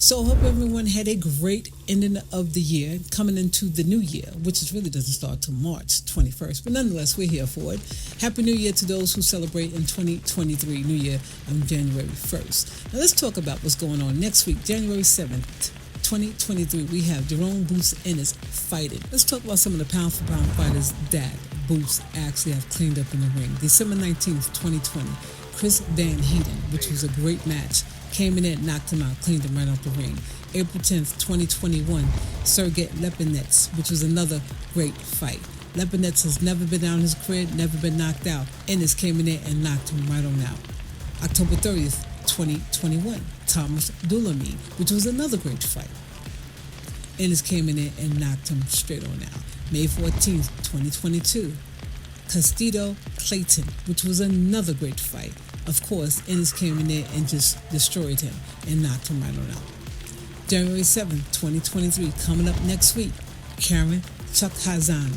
So I hope everyone had a great ending of the year, coming into the new year, which is really doesn't start till March 21st. But nonetheless, we're here for it. Happy New Year to those who celebrate in 2023, New Year on January 1st. Now let's talk about what's going on next week, January 7th. 2023, we have Jaron Boots Ennis fighting. Let's talk about some of the pound for pound fighters that Boots actually have cleaned up in the ring. December 19th, 2020, Chris Van Heeden, which was a great match, came in there, knocked him out, cleaned him right off the ring. April 10th, 2021, Sergey Lepinets, which was another great fight. Lepinets has never been down his crib, never been knocked out. Ennis came in there and knocked him right on out. October 30th, 2021, Thomas Dulamy, which was another great fight. Ennis came in there and knocked him straight on out. May 14th, 2022, Castillo Clayton, which was another great fight. Of course, Ennis came in there and just destroyed him and knocked him right on out. January 7th, 2023, coming up next week, Karen Chukhazan,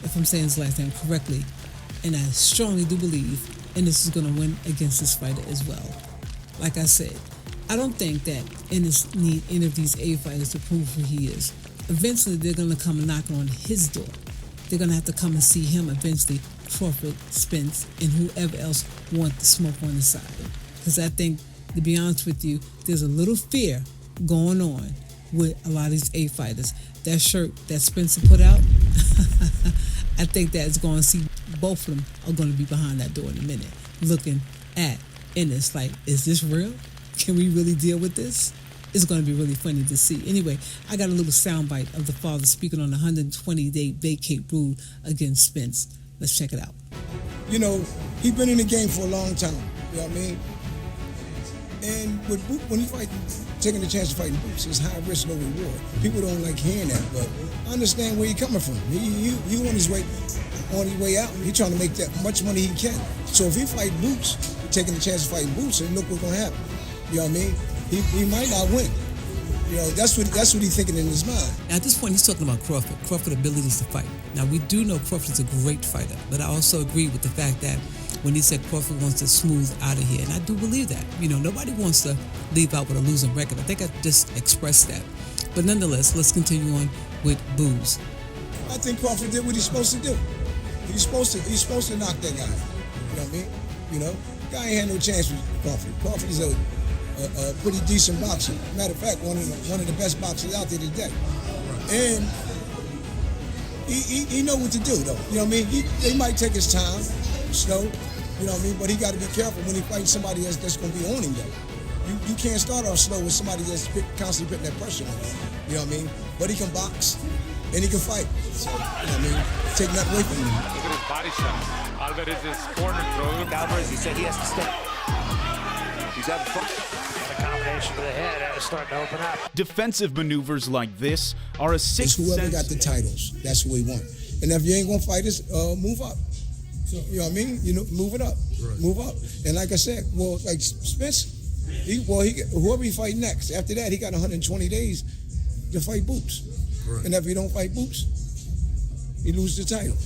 if I'm saying his last name correctly, and I strongly do believe Ennis is going to win against this fighter as well. Like I said, I don't think that Ennis need any of these A fighters to prove who he is. Eventually, they're going to come and knock on his door. They're going to have to come and see him eventually, Crawford, Spence, and whoever else want the smoke on the side. Because I think, to be honest with you, there's a little fear going on with a lot of these A fighters. That shirt that Spencer put out, I think that's going to see both of them are going to be behind that door in a minute, looking at Ennis like, is this real? Can we really deal with this? It's going to be really funny to see. Anyway, I got a little soundbite of the father speaking on the 120-day vacate rule against Spence. Let's check it out. You know, he's been in the game for a long time. You know what I mean? And with when he fight, taking the chance of fighting Boots, it's high risk, no reward. People don't like hearing that, but I understand where he's coming from. He on his way out. He's trying to make that much money he can. So if he fight Boots, taking the chance of fighting Boots, and look what's gonna happen. You know what I mean? He might not win. You know, that's what he's thinking in his mind. Now, at this point, he's talking about Crawford's abilities to fight. Now, we do know Crawford's a great fighter, but I also agree with the fact that when he said Crawford wants to smooth out of here, and I do believe that. You know, nobody wants to leave out with a losing record. I think I just expressed that. But nonetheless, let's continue on with Booze. I think Crawford did what he's supposed to do. He's supposed to knock that guy. You know what I mean? You know, guy ain't had no chance with Crawford. Crawford is a pretty decent boxer. Matter of fact, one of the best boxers out there today. And he know what to do, though. You know what I mean? He might take his time, slow. You know what I mean? But he got to be careful when he fights somebody that's going to be owning him. You can't start off slow with somebody that's constantly putting that pressure on him. You know what I mean? But he can box and he can fight. So, you know what I mean? Take that away from him. Look at his body shot. Alvarez's corner throw. Alvarez, he said he has to stay. He's having fun. And a combination of the head is starting to open up. Defensive maneuvers like this are a sixth sense. It's whoever sense. got the titles. That's who we want. And if you ain't going to fight us, move up. You know what I mean? You know, move it up. Right. Move up. And like I said, well, like Spence, whoever he fight next, after that, he got 120 days to fight Boots. Right. And if he don't fight Boots, he loses the title.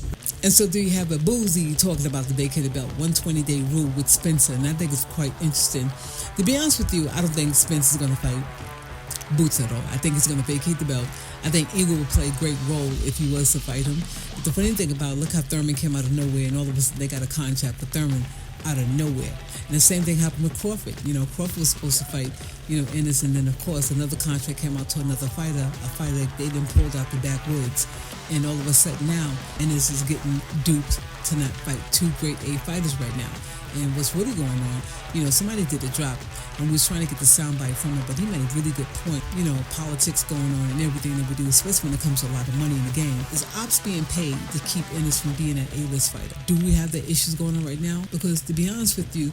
And so there you have a Boozy talking about the vacated belt 120-day rule with Spencer, and I think it's quite interesting. To be honest with you, I don't think Spencer is going to fight Boots at all. I think he's going to vacate the belt. I think Eagle would play a great role if he was to fight him. But the funny thing about it, look how Thurman came out of nowhere, and all of a sudden they got a contract for Thurman out of nowhere. And the same thing happened with Crawford. You know, Crawford was supposed to fight, Ennis, and then of course another contract came out to another fighter, a fighter they then pulled out the backwoods. And all of a sudden now, Ennis is getting duped to not fight two great A fighters right now. And what's really going on, somebody did a drop, and we was trying to get the soundbite from him, but he made a really good point. Politics going on and everything that we do, especially when it comes to a lot of money in the game. Is ops being paid to keep Ennis from being an A-list fighter? Do we have the issues going on right now? Because to be honest with you,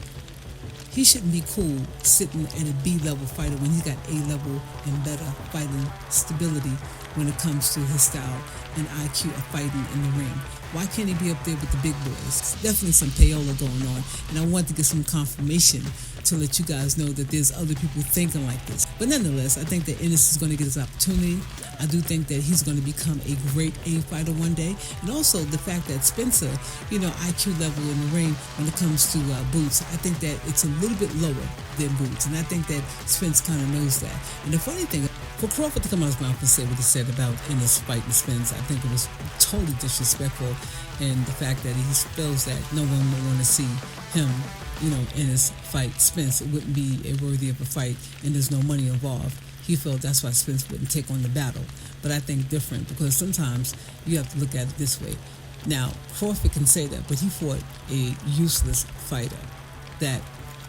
he shouldn't be cool sitting at a B-level fighter when he's got A-level and better fighting stability when it comes to his style and IQ of fighting in the ring. Why can't he be up there with the big boys? Definitely some payola going on, and I want to get some confirmation to let you guys know that there's other people thinking like this. But nonetheless, I think that Ennis is going to get his opportunity. I do think that he's going to become a great A fighter one day. And also the fact that Spencer, IQ level in the ring when it comes to Boots, I think that it's a little bit lower than Boots. And I think that Spence kind of knows that. And the funny thing, for Crawford to come out of his mouth and say what he said about Ennis fighting Spence, I think it was totally disrespectful. And the fact that he feels that no one would want to see him, Ennis fight Spence, it wouldn't be worthy of a fight, and there's no money involved. He felt that's why Spence wouldn't take on the battle. But I think different, because sometimes you have to look at it this way. Now, Crawford can say that, but he fought a useless fighter. That,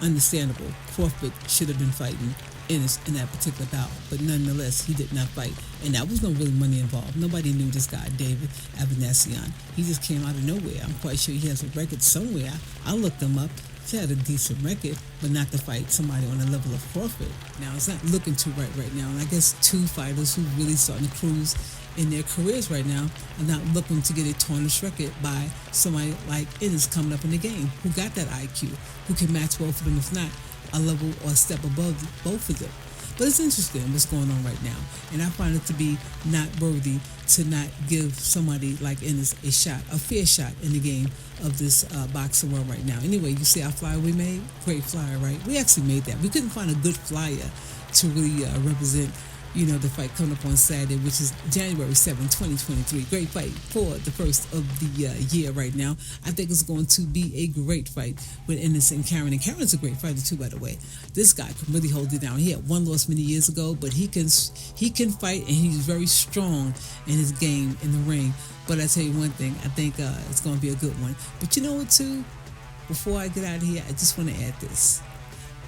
understandable. Crawford should have been fighting Ennis in that particular bout, but nonetheless, he did not fight, and that was no really money involved. Nobody knew this guy, David Avanasian. He just came out of nowhere. I'm quite sure he has a record somewhere. I looked him up. He had a decent record, but not to fight somebody on the level of Crawford. Now, it's not looking too right now, and I guess two fighters who really starting to cruise in their careers right now are not looking to get a tarnished record by somebody like Ennis coming up in the game, who got that IQ, who can match both of them, if not a level or a step above both of them. But it's interesting what's going on right now, and I find it to be not worthy to not give somebody like Ennis a fair shot in the game of this boxing world right now. Anyway, you see our flyer we made? Great flyer, right? We actually made that. We couldn't find a good flyer to really represent the fight coming up on Saturday, which is January 7, 2023. Great fight for the first of the year right now. I think it's going to be a great fight with Ennis and Karen. And Karen's a great fighter too, by the way. This guy can really hold it down. He had one loss many years ago, but he can fight, and he's very strong in his game in the ring. But I tell you one thing, I think it's going to be a good one. But you know what, too? Before I get out of here, I just want to add this.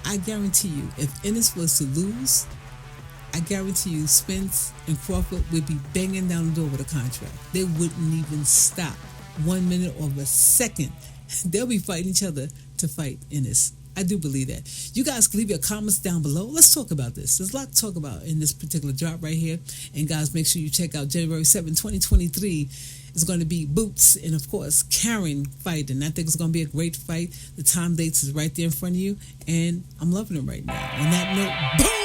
I guarantee you, if Ennis was to lose, I guarantee you Spence and Crawford would be banging down the door with a contract. They wouldn't even stop 1 minute or a second. They'll be fighting each other to fight Ennis. I do believe that. You guys can leave your comments down below. Let's talk about this. There's a lot to talk about in this particular drop right here. And guys, make sure you check out January 7, 2023. It's going to be Boots and, of course, Karen fighting. I think it's going to be a great fight. The time dates is right there in front of you. And I'm loving it right now. On that note, boom!